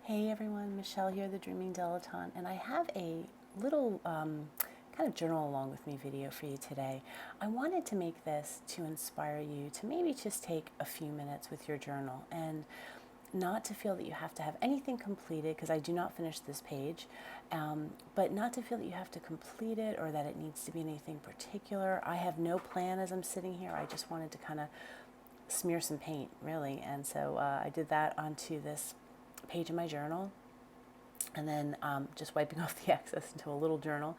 Hey everyone, Michelle here, the Dreaming Dilettante, and I have a little kind of journal along with me video for you today. I wanted to make this to inspire you to maybe just take a few minutes with your journal and not to feel that you have to have anything completed, because I do not finish this page, but not to feel that you have to complete it or that it needs to be anything particular. I have no plan as I'm sitting here. I just wanted to kind of smear some paint, really, and so I did that onto this page in my journal, and then just wiping off the excess into a little journal.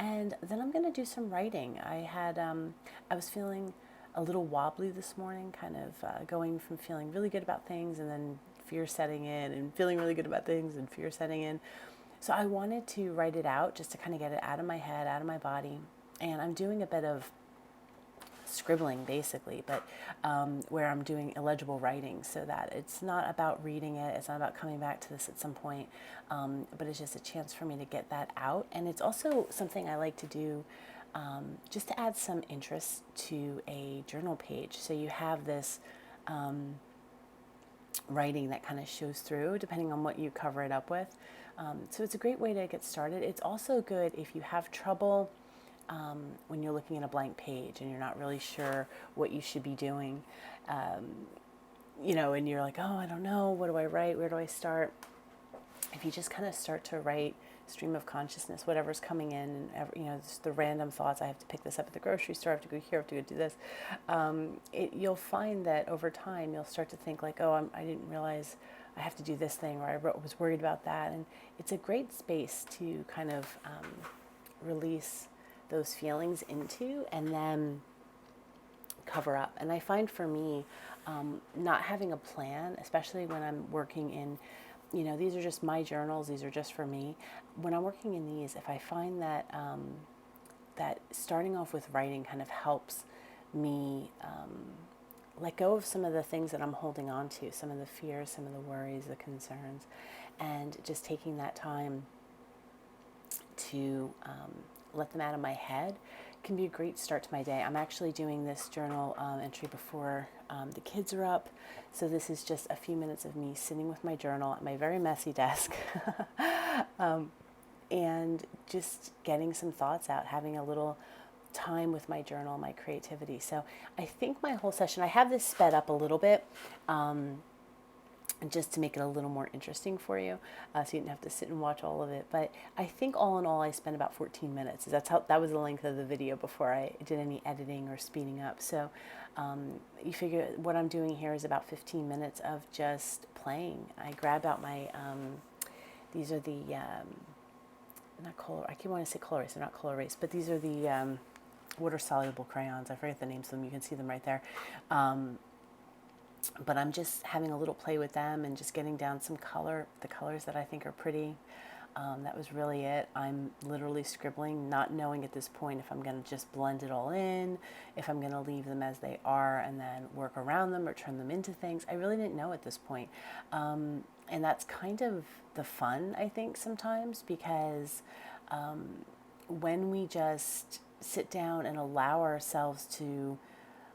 And then I'm going to do some writing. I was feeling a little wobbly this morning, kind of going from feeling really good about things and then fear setting in, and feeling really good about things and fear setting in. So I wanted to write it out just to kind of get it out of my head, out of my body. And I'm doing a bit of scribbling basically, but where I'm doing illegible writing, so that it's not about reading it, it's not about coming back to this at some point, but it's just a chance for me to get that out. And it's also something I like to do just to add some interest to a journal page, so you have this writing that kind of shows through depending on what you cover it up with. So it's a great way to get started. It's also good if you have trouble when you're looking at a blank page and you're not really sure what you should be doing, and you're like, oh, I don't know, what do I write? Where do I start? If you just kind of start to write stream of consciousness, whatever's coming in, and just the random thoughts. I have to pick this up at the grocery store. I have to go here. I have to go do this. You'll find that over time you'll start to think like, oh, I didn't realize I have to do this thing, or I was worried about that. And it's a great space to kind of release those feelings into, and then cover up. And I find for me, not having a plan, especially when I'm working in, these are just my journals, these are just for me. When I'm working in these, if I find that that starting off with writing kind of helps me let go of some of the things that I'm holding on to, some of the fears, some of the worries, the concerns, and just taking that time to let them out of my head can be a great start to my day. I'm actually doing this journal entry before the kids are up. So this is just a few minutes of me sitting with my journal at my very messy desk and just getting some thoughts out, having a little time with my journal, my creativity. So I think my whole session, I have this sped up a little bit, just to make it a little more interesting for you, so you didn't have to sit and watch all of it. But I think all in all, I spent about 14 minutes. That was the length of the video before I did any editing or speeding up. So you figure what I'm doing here is about 15 minutes of just playing. I grab out my, these are the, not color, I keep wanting to say color erase, they're not color erase, but these are the water soluble crayons. I forget the names of them, you can see them right there. But I'm just having a little play with them and just getting down some color, the colors that I think are pretty. That was really it. I'm literally scribbling, not knowing at this point if I'm going to just blend it all in, if I'm going to leave them as they are and then work around them or turn them into things. I really didn't know at this point. And that's kind of the fun, I think, sometimes, because when we just sit down and allow ourselves to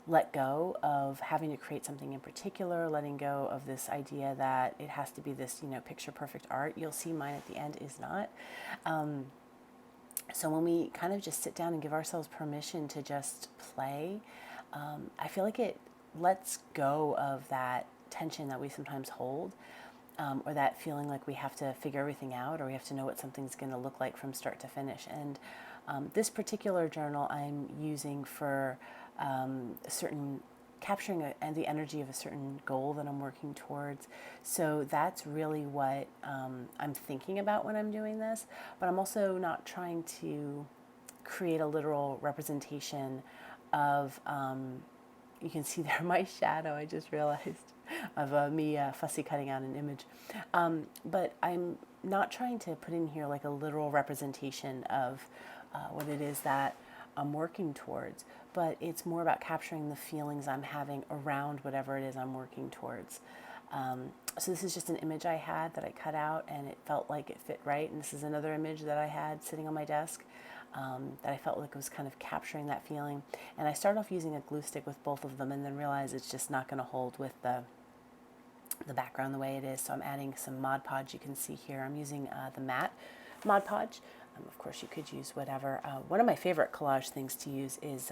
let go of having to create something in particular, letting go of this idea that it has to be this, picture perfect art. You'll see mine at the end is not. So when we kind of just sit down and give ourselves permission to just play, I feel like it lets go of that tension that we sometimes hold, or that feeling like we have to figure everything out, or we have to know what something's going to look like from start to finish. And this particular journal I'm using for capturing the energy of a certain goal that I'm working towards. So that's really what I'm thinking about when I'm doing this. But I'm also not trying to create a literal representation of, you can see there my shadow, I just realized, of me fussy cutting out an image. But I'm not trying to put in here like a literal representation of what it is that I'm working towards, but it's more about capturing the feelings I'm having around whatever it is I'm working towards. So this is just an image I had that I cut out, and it felt like it fit right. And this is another image that I had sitting on my desk that I felt like was kind of capturing that feeling. And I started off using a glue stick with both of them, and then realized it's just not going to hold with the the background the way it is. So I'm adding some Mod Podge. You can see here I'm using the matte Mod Podge. Of course, you could use whatever. One of my favorite collage things to use is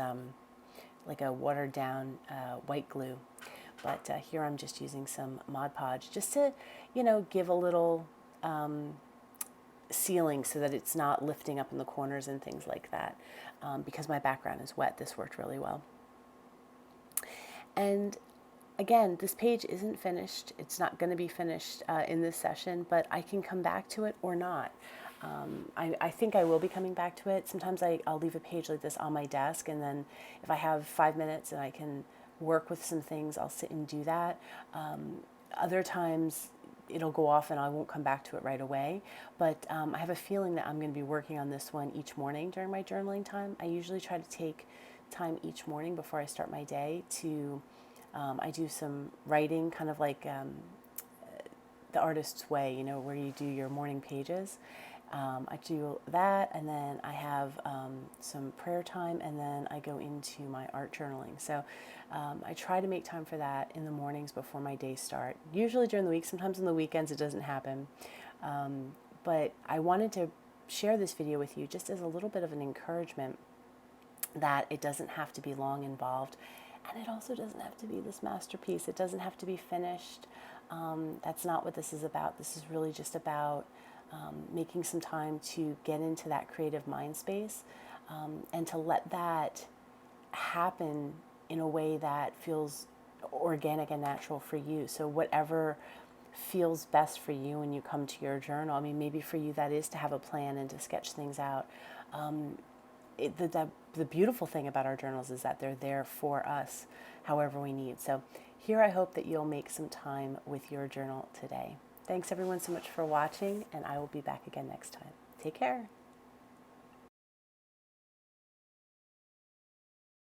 like a watered down white glue. But here I'm just using some Mod Podge just to, give a little sealing so that it's not lifting up in the corners and things like that. Because my background is wet, this worked really well. And again, this page isn't finished. It's not going to be finished in this session, but I can come back to it or not. I think I will be coming back to it. Sometimes I'll leave a page like this on my desk, and then if I have 5 minutes and I can work with some things, I'll sit and do that. Other times it'll go off and I won't come back to it right away. But I have a feeling that I'm going to be working on this one each morning during my journaling time. I usually try to take time each morning before I start my day to, I do some writing, kind of like the artist's way, where you do your morning pages. I do that, and then I have some prayer time, and then I go into my art journaling. So I try to make time for that in the mornings before my days start. Usually during the week, sometimes on the weekends it doesn't happen. But I wanted to share this video with you just as a little bit of an encouragement that it doesn't have to be long involved, and it also doesn't have to be this masterpiece. It doesn't have to be finished. That's not what this is about. This is really just about making some time to get into that creative mind space, and to let that happen in a way that feels organic and natural for you. So whatever feels best for you when you come to your journal. I mean, maybe for you that is to have a plan and to sketch things out. The beautiful thing about our journals is that they're there for us however we need. So here I hope that you'll make some time with your journal today. Thanks everyone so much for watching, and I will be back again next time. Take care.